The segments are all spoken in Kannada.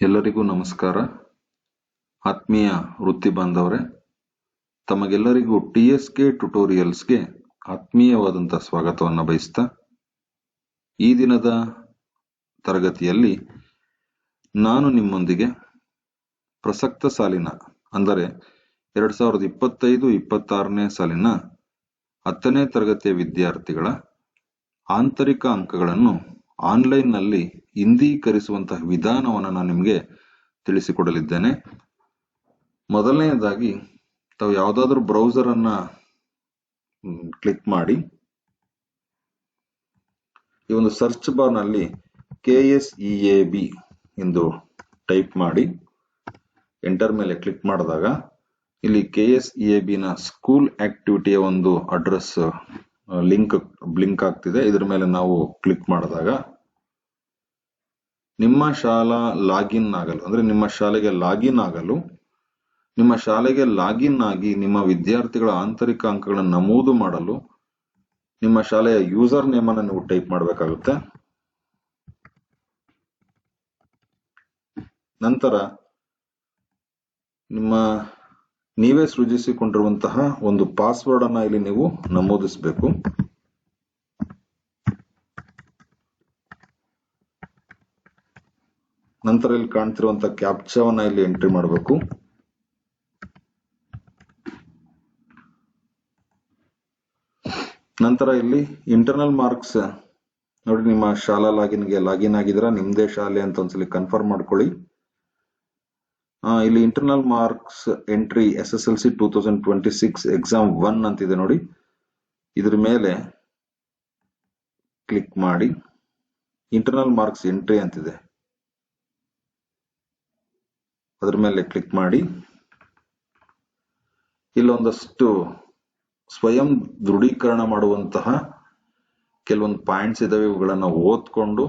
ಎಲ್ಲರಿಗೂ ನಮಸ್ಕಾರ. ಆತ್ಮೀಯ ವೃತ್ತಿ ಬಾಂಧವರೇ, ತಮಗೆಲ್ಲರಿಗೂ TSK ಟ್ಯುಟೋರಿಯಲ್ಸ್ಗೆ ಆತ್ಮೀಯವಾದಂಥ ಸ್ವಾಗತವನ್ನು ಬಯಸ್ತಾ, ಈ ದಿನದ ತರಗತಿಯಲ್ಲಿ ನಾನು ನಿಮ್ಮೊಂದಿಗೆ ಪ್ರಸಕ್ತ ಸಾಲಿನ ಅಂದರೆ 2025-26ನೇ ಸಾಲಿನ 10ನೇ ತರಗತಿಯ ವಿದ್ಯಾರ್ಥಿಗಳ ಆಂತರಿಕ ಅಂಕಗಳನ್ನು ಆನ್ಲೈನ್ನಲ್ಲಿ ಇಂದೀಕರಿಸುವಂತಹ ವಿಧಾನವನ್ನು ನಾನು ನಿಮಗೆ ತಿಳಿಸಿಕೊಡಲಿದ್ದೇನೆ. ಮೊದಲನೆಯದಾಗಿ ತಾವು ಯಾವುದಾದ್ರೂ ಬ್ರೌಸರ್ ಅನ್ನ ಕ್ಲಿಕ್ ಮಾಡಿ ಈ ಒಂದು ಸರ್ಚ್ ಬಾರ್ ನಲ್ಲಿ KSEAB ಎಂದು ಟೈಪ್ ಮಾಡಿ ಎಂಟರ್ ಮೇಲೆ ಕ್ಲಿಕ್ ಮಾಡಿದಾಗ ಇಲ್ಲಿ KSEAB ನ ಸ್ಕೂಲ್ ಆಕ್ಟಿವಿಟಿಯ ಒಂದು ಅಡ್ರೆಸ್ ಬ್ಲಿಂಕ್ ಆಗ್ತಿದೆ. ಇದರ ಮೇಲೆ ನಾವು ಕ್ಲಿಕ್ ಮಾಡಿದಾಗ ನಿಮ್ಮ ಶಾಲಾ ಲಾಗಿನ್ ಆಗಲು ಅಂದ್ರೆ ನಿಮ್ಮ ಶಾಲೆಗೆ ಲಾಗಿನ್ ಆಗಲು, ನಿಮ್ಮ ಶಾಲೆಗೆ ಲಾಗಿನ್ ಆಗಿ ನಿಮ್ಮ ವಿದ್ಯಾರ್ಥಿಗಳ ಆಂತರಿಕ ಅಂಕಗಳನ್ನು ನಮೂದು ಮಾಡಲು ನಿಮ್ಮ ಶಾಲೆಯ ಯೂಸರ್ ನೇಮ್ ಅನ್ನು ನೀವು ಟೈಪ್ ಮಾಡಬೇಕಾಗುತ್ತೆ. ನಂತರ ನೀವೇ ಸೃಜಿಸಿಕೊಂಡಿರುವಂತಹ ಒಂದು ಪಾಸ್ವರ್ಡ್ ಅನ್ನ ಇಲ್ಲಿ ನೀವು ನಮೂದಿಸಬೇಕು. ನಂತರ ಇಲ್ಲಿ ಕಾಣ್ತಿರುವಂತಹ ಕ್ಯಾಪ್ಚಾವನ್ನ ಇಲ್ಲಿ ಎಂಟ್ರಿ ಮಾಡಬೇಕು. ನಂತರ ಇಲ್ಲಿ ಇಂಟರ್ನಲ್ ಮಾರ್ಕ್ಸ್ ನೋಡಿ, ನಿಮ್ಮ ಶಾಲಾ ಲಾಗಿನ್ ಆಗಿದ್ರ ನಿಮ್ದೇ ಶಾಲೆ ಅಂತ ಒಂದ್ಸಲಿ ಕನ್ಫರ್ಮ್ ಮಾಡ್ಕೊಳ್ಳಿ. ಇಲ್ಲಿ internal marks entry SSLC 2026 exam 1 ಅಂತಿದೆ ನೋಡಿ. ಇದ್ರ ಮೇಲೆ ಕ್ಲಿಕ್ ಮಾಡಿ ಇಂಟರ್ನಲ್ ಮಾರ್ಕ್ಸ್ ಎಂಟ್ರಿ ಅಂತಿದೆ, ಅದ್ರ ಮೇಲೆ ಕ್ಲಿಕ್ ಮಾಡಿ ಇಲ್ಲೊಂದಷ್ಟು ಸ್ವಯಂ ದೃಢೀಕರಣ ಮಾಡುವಂತಹ ಕೆಲವೊಂದು ಪಾಯಿಂಟ್ಸ್ ಇದಾವೆ. ಇವುಗಳನ್ನ ಓದ್ಕೊಂಡು,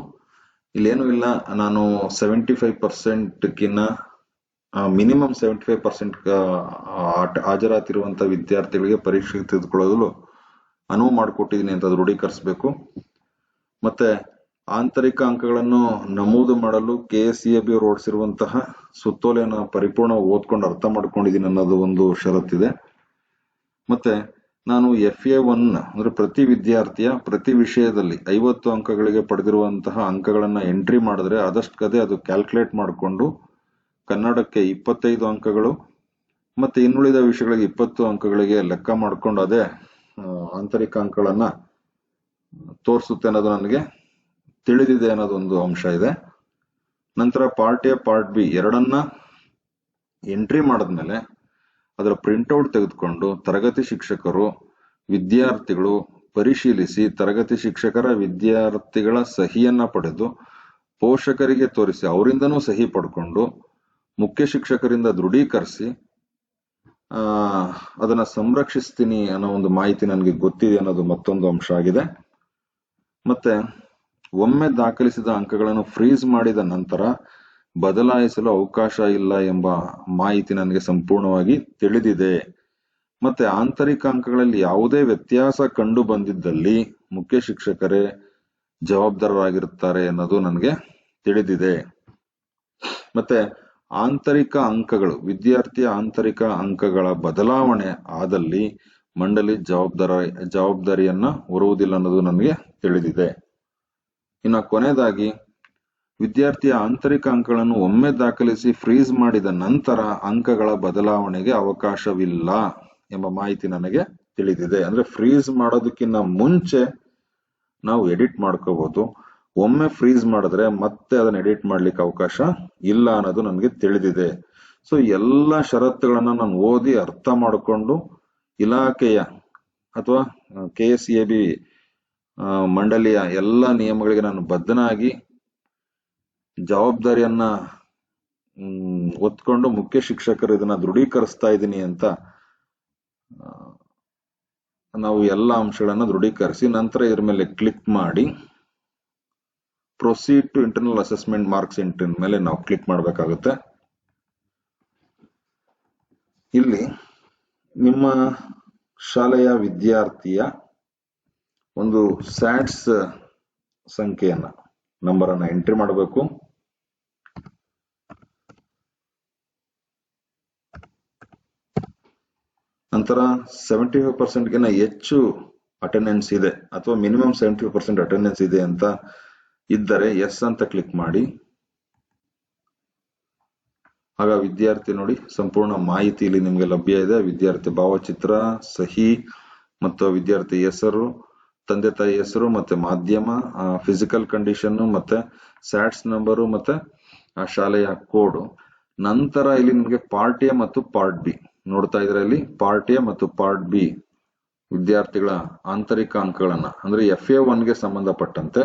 ಇಲ್ಲೇನು ಇಲ್ಲ, ನಾನು 75%ಕಿನ್ನ ಮಿನಿಮಮ್ 75% ಹಾಜರಾತಿರುವಂತಹ ವಿದ್ಯಾರ್ಥಿಗಳಿಗೆ ಪರೀಕ್ಷೆ ತೆಗೆದುಕೊಳ್ಳಲು ಅನುವು ಮಾಡಿಕೊಟ್ಟಿದ್ದೀನಿ ಅಂತ ದೃಢೀಕರಿಸಬೇಕು. ಮತ್ತೆ ಆಂತರಿಕ ಅಂಕಗಳನ್ನು ನಮೂದು ಮಾಡಲು KSEAB ಅವರು ಹೊರಡಿಸಿರುವಂತಹ ಸುತ್ತೋಲೆಯನ್ನು ಪರಿಪೂರ್ಣ ಓದ್ಕೊಂಡು ಅರ್ಥ ಮಾಡ್ಕೊಂಡಿದ್ದೀನಿ ಅನ್ನೋದು ಒಂದು ಷರತ್ತಿದೆ. ಮತ್ತೆ ನಾನು FA1 ಅಂದ್ರೆ ಪ್ರತಿ ವಿದ್ಯಾರ್ಥಿಯ ಪ್ರತಿ ವಿಷಯದಲ್ಲಿ 50 ಅಂಕಗಳಿಗೆ ಪಡೆದಿರುವಂತಹ ಅಂಕಗಳನ್ನ ಎಂಟ್ರಿ ಮಾಡಿದ್ರೆ ಆದಷ್ಟು ಕದೆ ಅದು ಕ್ಯಾಲ್ಕುಲೇಟ್ ಮಾಡಿಕೊಂಡು ಕನ್ನಡಕ್ಕೆ 25 ಅಂಕಗಳು ಮತ್ತೆ ಇನ್ನುಳಿದ ವಿಷಯಗಳಿಗೆ 20 ಅಂಕಗಳಿಗೆ ಲೆಕ್ಕ ಮಾಡ್ಕೊಂಡು ಅದೇ ಆಂತರಿಕ ಅಂಕಗಳನ್ನ ತೋರಿಸುತ್ತೆ ಅನ್ನೋದು ನನಗೆ ತಿಳಿದಿದೆ ಅನ್ನೋದೊಂದು ಅಂಶ ಇದೆ. ನಂತರ ಪಾರ್ಟ್ A ಪಾರ್ಟ್ B ಎರಡನ್ನ ಎಂಟ್ರಿ ಮಾಡಿದ್ಮೇಲೆ ಅದರ ಪ್ರಿಂಟ್ಔಟ್ ತೆಗೆದುಕೊಂಡು ತರಗತಿ ಶಿಕ್ಷಕರು ವಿದ್ಯಾರ್ಥಿಗಳು ಪರಿಶೀಲಿಸಿ ತರಗತಿ ಶಿಕ್ಷಕರ ವಿದ್ಯಾರ್ಥಿಗಳ ಸಹಿಯನ್ನ ಪಡೆದು ಪೋಷಕರಿಗೆ ತೋರಿಸಿ ಅವರಿಂದನೂ ಸಹಿ ಪಡ್ಕೊಂಡು ಮುಖ್ಯ ಶಿಕ್ಷಕರಿಂದ ದೃಢೀಕರಿಸಿ ಅದನ್ನ ಸಂರಕ್ಷಿಸ್ತೀನಿ ಅನ್ನೋ ಒಂದು ಮಾಹಿತಿ ನನಗೆ ಗೊತ್ತಿದೆ ಅನ್ನೋದು ಮತ್ತೊಂದು ಅಂಶ ಆಗಿದೆ. ಮತ್ತೆ ಒಮ್ಮೆ ದಾಖಲಿಸಿದ ಅಂಕಗಳನ್ನು ಫ್ರೀಸ್ ಮಾಡಿದ ನಂತರ ಬದಲಾಯಿಸಲು ಅವಕಾಶ ಇಲ್ಲ ಎಂಬ ಮಾಹಿತಿ ನನಗೆ ಸಂಪೂರ್ಣವಾಗಿ ತಿಳಿದಿದೆ. ಮತ್ತೆ ಆಂತರಿಕ ಅಂಕಗಳಲ್ಲಿ ಯಾವುದೇ ವ್ಯತ್ಯಾಸ ಕಂಡು ಬಂದಿದ್ದಲ್ಲಿ ಮುಖ್ಯ ಶಿಕ್ಷಕರೇ ಜವಾಬ್ದಾರರಾಗಿರುತ್ತಾರೆ ಅನ್ನೋದು ನನಗೆ ತಿಳಿದಿದೆ. ಮತ್ತೆ ಆಂತರಿಕ ಅಂಕಗಳು ವಿದ್ಯಾರ್ಥಿಯ ಆಂತರಿಕ ಅಂಕಗಳ ಬದಲಾವಣೆ ಆದಲ್ಲಿ ಮಂಡಳಿ ಜವಾಬ್ದಾರಿಯನ್ನ ಹೊರುವುದಿಲ್ಲ ಅನ್ನೋದು ನನಗೆ ತಿಳಿದಿದೆ. ಇನ್ನು ಕೊನೆಯದಾಗಿ ವಿದ್ಯಾರ್ಥಿಯ ಆಂತರಿಕ ಅಂಕಗಳನ್ನು ಒಮ್ಮೆ ದಾಖಲಿಸಿ ಫ್ರೀಸ್ ಮಾಡಿದ ನಂತರ ಅಂಕಗಳ ಬದಲಾವಣೆಗೆ ಅವಕಾಶವಿಲ್ಲ ಎಂಬ ಮಾಹಿತಿ ನನಗೆ ತಿಳಿದಿದೆ. ಅಂದ್ರೆ ಫ್ರೀಸ್ ಮಾಡೋದಕ್ಕಿಂತ ಮುಂಚೆ ನಾವು ಎಡಿಟ್ ಮಾಡ್ಕೋಬಹುದು, ಒಮ್ಮೆ ಫ್ರೀಸ್ ಮಾಡಿದ್ರೆ ಮತ್ತೆ ಅದನ್ನ ಎಡಿಟ್ ಮಾಡ್ಲಿಕ್ಕೆ ಅವಕಾಶ ಇಲ್ಲ ಅನ್ನೋದು ನನಗೆ ತಿಳಿದಿದೆ. ಸೊ ಎಲ್ಲ ಷರತ್ತುಗಳನ್ನ ನಾನು ಓದಿ ಅರ್ಥ ಮಾಡಿಕೊಂಡು ಇಲಾಖೆಯ ಅಥವಾ KSEAB ಮಂಡಳಿಯ ಎಲ್ಲ ನಿಯಮಗಳಿಗೆ ನಾನು ಬದ್ಧನಾಗಿ ಜವಾಬ್ದಾರಿಯನ್ನ ಒತ್ಕೊಂಡು ಮುಖ್ಯ ಶಿಕ್ಷಕರು ಇದನ್ನ ದೃಢೀಕರಿಸ್ತಾ ಇದ್ದೀನಿ ಅಂತ ನಾವು ಎಲ್ಲ ಅಂಶಗಳನ್ನ ದೃಢೀಕರಿಸಿ ನಂತರ ಇದ್ರ ಮೇಲೆ ಕ್ಲಿಕ್ ಮಾಡಿ proceed to internal assessment marks entry ಮೇಲೆ ನಾವು ಕ್ಲಿಕ್ ಮಾಡಬೇಕಾಗುತ್ತೆ. ಇಲ್ಲಿ ನಿಮ್ಮ ಶಾಲೆಯ ವಿದ್ಯಾರ್ಥಿಯ ಒಂದು ಸ್ಯಾಟ್ಸ್ ಸಂಖ್ಯೆಯನ್ನ ನಂಬರ್ ಅನ್ನ ಎಂಟ್ರಿ ಮಾಡಬೇಕು. ನಂತರ 75% ಹೆಚ್ಚು ಅಟೆಂಡೆನ್ಸ್ ಇದೆ ಅಥವಾ ಮಿನಿಮಮ್ 75% ಅಟೆಂಡೆನ್ಸ್ ಇದೆ ಅಂತ ಇದ್ದರೆ ಎಸ್ ಅಂತ ಕ್ಲಿಕ್ ಮಾಡಿ. ಆಗ ವಿದ್ಯಾರ್ಥಿ ನೋಡಿ ಸಂಪೂರ್ಣ ಮಾಹಿತಿ ಇಲ್ಲಿ ನಿಮಗೆ ಲಭ್ಯ ಇದೆ. ವಿದ್ಯಾರ್ಥಿ ಭಾವಚಿತ್ರ, ಸಹಿ ಮತ್ತು ವಿದ್ಯಾರ್ಥಿ ಹೆಸರು, ತಂದೆ ತಾಯಿ ಹೆಸರು, ಮತ್ತೆ ಮಾಧ್ಯಮ, ಫಿಸಿಕಲ್ ಕಂಡೀಷನ್, ಮತ್ತೆ ಸ್ಯಾಟ್ಸ್ ನಂಬರು, ಮತ್ತೆ ಆ ಶಾಲೆಯ ಕೋಡ್. ನಂತರ ಇಲ್ಲಿ ನಿಮಗೆ ಪಾರ್ಟ್ ಎ ಮತ್ತು ಪಾರ್ಟ್ ಬಿ ನೋಡ್ತಾ ಇದ್ರೆ ಇಲ್ಲಿ ಪಾರ್ಟ್ ಎ ಮತ್ತು ಪಾರ್ಟ್ ಬಿ ವಿದ್ಯಾರ್ಥಿಗಳ ಆಂತರಿಕ ಅಂಕಗಳನ್ನ ಅಂದ್ರೆ FA1 ಗೆ ಸಂಬಂಧಪಟ್ಟಂತೆ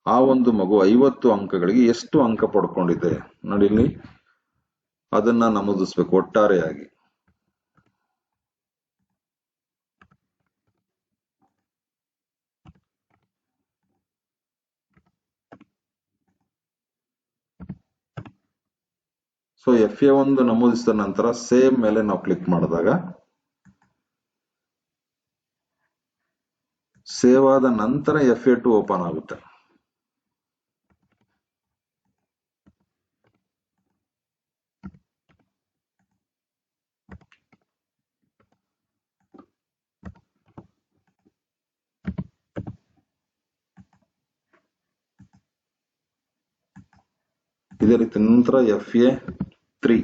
ಆ ಒಂದು ಮಗು 50 ಅಂಕಗಳಿಗೆ ಎಷ್ಟು ಅಂಕ ಪಡ್ಕೊಂಡಿದೆ ನೋಡಿ ಇಲ್ಲಿ ಅದನ್ನ ನಮೂದಿಸ್ಬೇಕು ಒಟ್ಟಾರೆಯಾಗಿ. ಸೊ FA1 ನಮೂದಿಸಿದ ನಂತರ ಸೇವ್ ಮೇಲೆ ನಾವು ಕ್ಲಿಕ್ ಮಾಡಿದಾಗ ಸೇವ್ ಆದ ನಂತರ FA2 ಓಪನ್ ಆಗುತ್ತೆ. ಇದೇ ರೀತಿ ನಂತರ FA3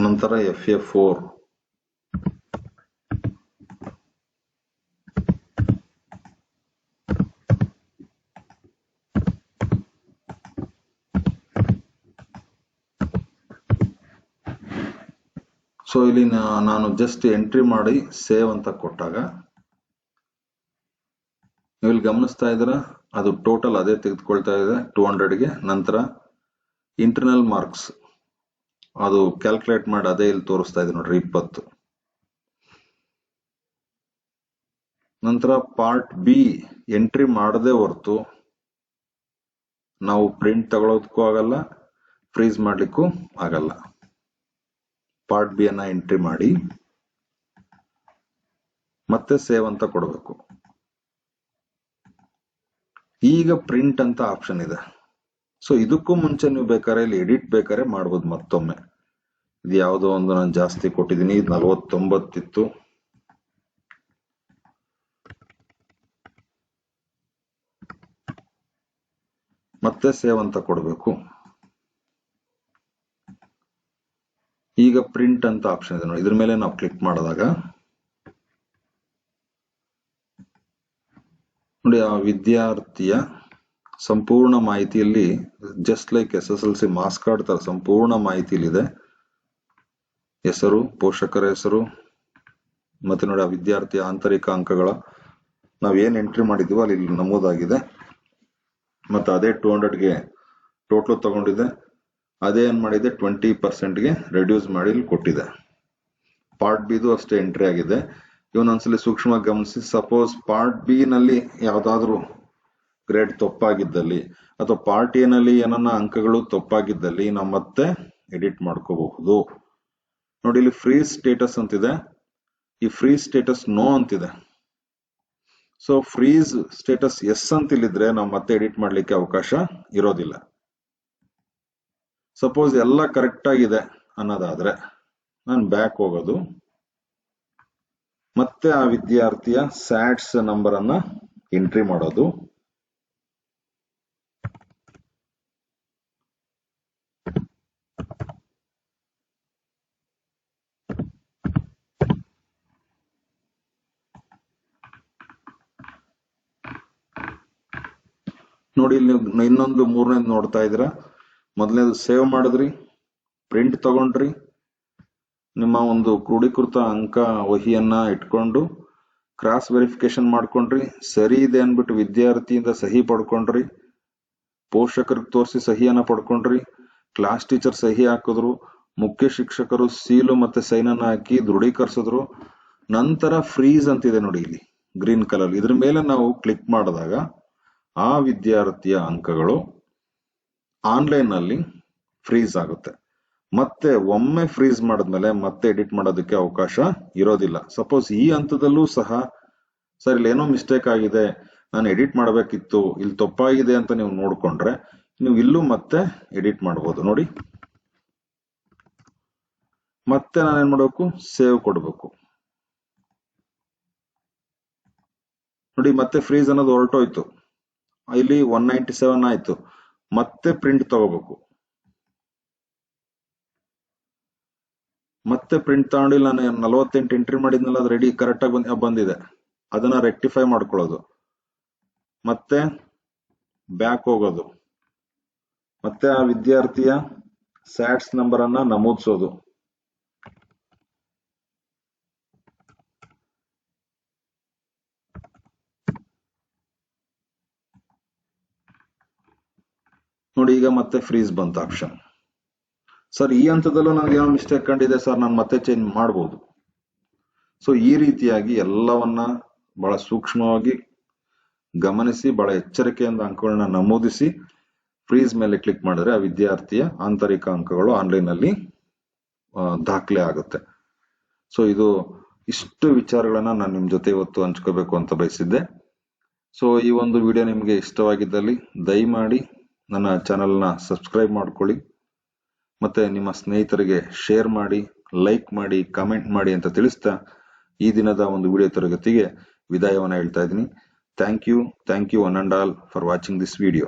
ನಂತರ FA4 ಸೊ ಇಲ್ಲಿ ನಾನು ಜಸ್ಟ್ ಎಂಟ್ರಿ ಮಾಡಿ ಸೇವ್ ಅಂತ ಕೊಟ್ಟಾಗ ನೀವು ಇಲ್ಲಿ ಗಮನಿಸ್ತಾ ಇದ್ದೀರಾ ಅದು ಟೋಟಲ್ ಅದೇ ತೆಗೆದುಕೊಳ್ತಾ ಇದೆ 200ಗೆ. ನಂತರ ಇಂಟರ್ನಲ್ ಮಾರ್ಕ್ಸ್ ಅದು ಕ್ಯಾಲ್ಕುಲೇಟ್ ಮಾಡಿ ಅದೇ ಇಲ್ಲಿ ತೋರಿಸ್ತಾ ಇದೆ ನೋಡ್ರಿ 20. ನಂತರ ಪಾರ್ಟ್ ಬಿ ಎಂಟ್ರಿ ಮಾಡದೆ ಹೊರತು ನಾವು ಪ್ರಿಂಟ್ ತಗೊಳ್ಳೋದಕ್ಕೂ ಆಗಲ್ಲ, ಫ್ರೀಸ್ ಮಾಡ್ಲಿಕ್ಕೂ ಆಗಲ್ಲ. ಪಾರ್ಟ್ ಬಿ ಅನ್ನ ಎಂಟ್ರಿ ಮಾಡಿ ಮತ್ತೆ ಸೇವ್ ಅಂತ ಕೊಡಬೇಕು. ಈಗ ಪ್ರಿಂಟ್ ಅಂತ ಆಪ್ಷನ್ ಇದೆ. ಸೊ ಇದಕ್ಕೂ ಮುಂಚೆ ನೀವು ಬೇಕಾದ್ರೆ ಇಲ್ಲಿ ಎಡಿಟ್ ಬೇಕಾದ್ರೆ ಮಾಡ್ಬೋದು ಮತ್ತೊಮ್ಮೆ. ಇದು ಯಾವುದೋ ಒಂದು ನಾನು ಜಾಸ್ತಿ ಕೊಟ್ಟಿದ್ದೀನಿ, 49 ಇತ್ತು. ಮತ್ತೆ ಸೇವ್ ಅಂತ ಕೊಡಬೇಕು. ಈಗ ಪ್ರಿಂಟ್ ಅಂತ ಆಪ್ಷನ್ ಇದೆ ನೋಡಿ, ಇದ್ರ ಮೇಲೆ ನಾವು ಕ್ಲಿಕ್ ಮಾಡಿದಾಗ ನೋಡಿ ಆ ವಿದ್ಯಾರ್ಥಿಯ ಸಂಪೂರ್ಣ ಮಾಹಿತಿಯಲ್ಲಿ just like SSLC marks card ತರ ಸಂಪೂರ್ಣ ಮಾಹಿತಿಯಲ್ಲಿದೆ. ಹೆಸರು, ಪೋಷಕರ ಹೆಸರು, ಮತ್ತೆ ನೋಡಿ ಆ ವಿದ್ಯಾರ್ಥಿಯ ಆಂತರಿಕ ಅಂಕಗಳ ನಾವೇನ್ ಎಂಟ್ರಿ ಮಾಡಿದೀವೋ ಅಲ್ಲಿ ನಮೂದಾಗಿದೆ. ಮತ್ತೆ ಅದೇ 200ಗೆ ಟೋಟಲ್ ತಗೊಂಡಿದೆ, ಅದೇ ಏನ್ ಮಾಡಿದೆ 20%ಗೆ ರೆಡ್ಯೂಸ್ ಮಾಡಿ ಇಲ್ಲಿ ಕೊಟ್ಟಿದೆ. ಪಾರ್ಟ್ ಬಿದು ಅಷ್ಟೇ ಎಂಟ್ರಿ ಆಗಿದೆ. ಇವನೊಂದ್ಸಲಿ ಸೂಕ್ಷ್ಮವಾಗಿ ಗಮನಿಸಿ. ಸಪೋಸ್ ಪಾರ್ಟ್ ಬಿ ನಲ್ಲಿ ಯಾವ್ದಾದ್ರು ಗ್ರೇಡ್ ತಪ್ಪಾಗಿದ್ದಲ್ಲಿ ಅಥವಾ ಪಾರ್ಟ್ ಎ ನಲ್ಲಿ ಏನನ್ನ ಅಂಕಗಳು ತಪ್ಪಾಗಿದ್ದಲ್ಲಿ ನಾವು ಮತ್ತೆ ಎಡಿಟ್ ಮಾಡ್ಕೋಬಹುದು. ನೋಡಿ ಇಲ್ಲಿ ಫ್ರೀಸ್ ಸ್ಟೇಟಸ್ ಅಂತಿದೆ, ಈ ಫ್ರೀಸ್ ಸ್ಟೇಟಸ್ ನೋ ಅಂತಿದೆ. ಸೊ ಫ್ರೀಸ್ ಸ್ಟೇಟಸ್ ಎಸ್ ಅಂತ ಇಲ್ಲಿದ್ರೆ ನಾವು ಮತ್ತೆ ಎಡಿಟ್ ಮಾಡ್ಲಿಕ್ಕೆ ಅವಕಾಶ ಇರೋದಿಲ್ಲ. ಸಪೋಸ್ ಎಲ್ಲ ಕರೆಕ್ಟ್ ಆಗಿದೆ ಅನ್ನೋದಾದ್ರೆ ನಾನು ಬ್ಯಾಕ್ ಹೋಗೋದು, ಮತ್ತೆ ಆ ವಿದ್ಯಾರ್ಥಿಯ ಸ್ಯಾಟ್ಸ್ ನಂಬರ್ ಅನ್ನ ಎಂಟ್ರಿ ಮಾಡೋದು. ನೋಡಿ ಇಲ್ಲಿ ಇನ್ನೊಂದು ಮೂರನೇದು ನೋಡ್ತಾ ಇದ್ದೀರಾ. ಮೊದಲನೇದು ಸೇವ್ ಮಾಡಿದ್ರಿ, ಪ್ರಿಂಟ್ ತಗೊಂಡ್ರಿ, ನಿಮ್ಮ ಒಂದು ಕ್ರೋಢೀಕೃತ ಅಂಕ ವಹಿಯನ್ನ ಇಟ್ಕೊಂಡು ಕ್ರಾಸ್ ವೆರಿಫಿಕೇಶನ್ ಮಾಡ್ಕೊಂಡ್ರಿ, ಸರಿ ಇದೆ ಅನ್ಬಿಟ್ಟು ವಿದ್ಯಾರ್ಥಿಯಿಂದ ಸಹಿ ಪಡ್ಕೊಂಡ್ರಿ, ಪೋಷಕರಿಗೆ ತೋರಿಸಿ ಸಹಿಯನ್ನ ಪಡ್ಕೊಂಡ್ರಿ, ಕ್ಲಾಸ್ ಟೀಚರ್ ಸಹಿ ಹಾಕಿದ್ರು, ಮುಖ್ಯ ಶಿಕ್ಷಕರು ಸೀಲು ಮತ್ತೆ ಸೈನ್ ಅನ್ನ ಹಾಕಿ ದೃಢೀಕರಿಸಿದ್ರು. ನಂತರ ಫ್ರೀಸ್ ಅಂತಿದೆ ನೋಡಿ ಇಲ್ಲಿ ಗ್ರೀನ್ ಕಲರ್, ಇದ್ರ ಮೇಲೆ ನಾವು ಕ್ಲಿಕ್ ಮಾಡಿದಾಗ ಆ ವಿದ್ಯಾರ್ಥಿಯ ಅಂಕಗಳು ಆನ್ಲೈನ್ ನಲ್ಲಿ ಫ್ರೀಸ್ ಆಗುತ್ತೆ. ಮತ್ತೆ ಒಮ್ಮೆ ಫ್ರೀಸ್ ಮಾಡಿದ್ಮೇಲೆ ಮತ್ತೆ ಎಡಿಟ್ ಮಾಡೋದಕ್ಕೆ ಅವಕಾಶ ಇರೋದಿಲ್ಲ. ಸಪೋಸ್ ಈ ಹಂತದಲ್ಲೂ ಸಹ ಸರ್ ಇಲ್ಲಿ ಏನೋ ಮಿಸ್ಟೇಕ್ ಆಗಿದೆ, ನಾನು ಎಡಿಟ್ ಮಾಡಬೇಕಿತ್ತು, ಇಲ್ಲಿ ತಪ್ಪಾಗಿದೆ ಅಂತ ನೀವು ನೋಡ್ಕೊಂಡ್ರೆ ನೀವು ಇಲ್ಲೂ ಮತ್ತೆ ಎಡಿಟ್ ಮಾಡಬಹುದು. ನೋಡಿ, ಮತ್ತೆ ನಾನೇನ್ ಮಾಡಬೇಕು, ಸೇವ್ ಕೊಡ್ಬೇಕು. ನೋಡಿ, ಮತ್ತೆ ಫ್ರೀಸ್ ಅನ್ನೋದು ಹೊರಟೋಯ್ತು. ಇಲ್ಲಿ 197 ಆಯ್ತು. ಮತ್ತೆ ಪ್ರಿಂಟ್ ತಗೋಬೇಕು. ಮತ್ತೆ ಪ್ರಿಂಟ್ ತಗೊಂಡು ನಾನು 48 ಎಂಟ್ರಿ ಮಾಡಿದ್ನಲ್ಲ, ಅದು ರೆಡಿ ಕರೆಕ್ಟ್ ಆಗಿ ಬಂದಿದೆ. ಅದನ್ನ ರೆಕ್ಟಿಫೈ ಮಾಡ್ಕೊಳ್ಳೋದು, ಮತ್ತೆ ಬ್ಯಾಕ್ ಹೋಗೋದು, ಮತ್ತೆ ಆ ವಿದ್ಯಾರ್ಥಿಯ ಸ್ಯಾಟ್ಸ್ ನಂಬರ್ ಅನ್ನ ನಮೂದಿಸೋದು. ನೋಡಿ, ಈಗ ಮತ್ತೆ ಫ್ರೀಸ್ ಬಂತು ಆಪ್ಷನ್. ಸರ್ ಈ ಹಂತದಲ್ಲೂ ನನಗೆ ಏನೋ ಮಿಸ್ಟೇಕ್ ಕಂಡಿದೆ ಸರ್, ನಾನು ಮತ್ತೆ ಚೇಂಜ್ ಮಾಡಬಹುದು. ಸೊ ಈ ರೀತಿಯಾಗಿ ಎಲ್ಲವನ್ನ ಬಹಳ ಸೂಕ್ಷ್ಮವಾಗಿ ಗಮನಿಸಿ, ಬಹಳ ಎಚ್ಚರಿಕೆಯಿಂದ ಅಂಕಗಳನ್ನ ನಮೂದಿಸಿ ಫ್ರೀಸ್ ಮೇಲೆ ಕ್ಲಿಕ್ ಮಾಡಿದ್ರೆ ಆ ವಿದ್ಯಾರ್ಥಿಯ ಆಂತರಿಕ ಅಂಕಗಳು ಆನ್ಲೈನ್ ಅಲ್ಲಿ ದಾಖಲೆ ಆಗುತ್ತೆ. ಸೊ ಇಷ್ಟು ವಿಚಾರಗಳನ್ನ ನಾನು ನಿಮ್ ಜೊತೆ ಇವತ್ತು ಹಂಚ್ಕೋಬೇಕು ಅಂತ ಬಯಸಿದ್ದೆ. ಸೊ ಈ ಒಂದು ವಿಡಿಯೋ ನಿಮ್ಗೆ ಇಷ್ಟವಾಗಿದ್ದಲ್ಲಿ ದಯಮಾಡಿ ನನ್ನ ಚಾನೆಲ್ನ ಸಬ್ಸ್ಕ್ರೈಬ್ ಮಾಡ್ಕೊಳ್ಳಿ, ಮತ್ತೆ ನಿಮ್ಮ ಸ್ನೇಹಿತರಿಗೆ ಶೇರ್ ಮಾಡಿ, ಲೈಕ್ ಮಾಡಿ, ಕಮೆಂಟ್ ಮಾಡಿ ಅಂತ ತಿಳಿಸ್ತಾ ಈ ದಿನದ ಒಂದು ವಿಡಿಯೋ ತರಗತಿಗೆ ವಿದಾಯವನ್ನ ಹೇಳ್ತಾ ಇದ್ದೀನಿ. Thank you one and all for watching this video.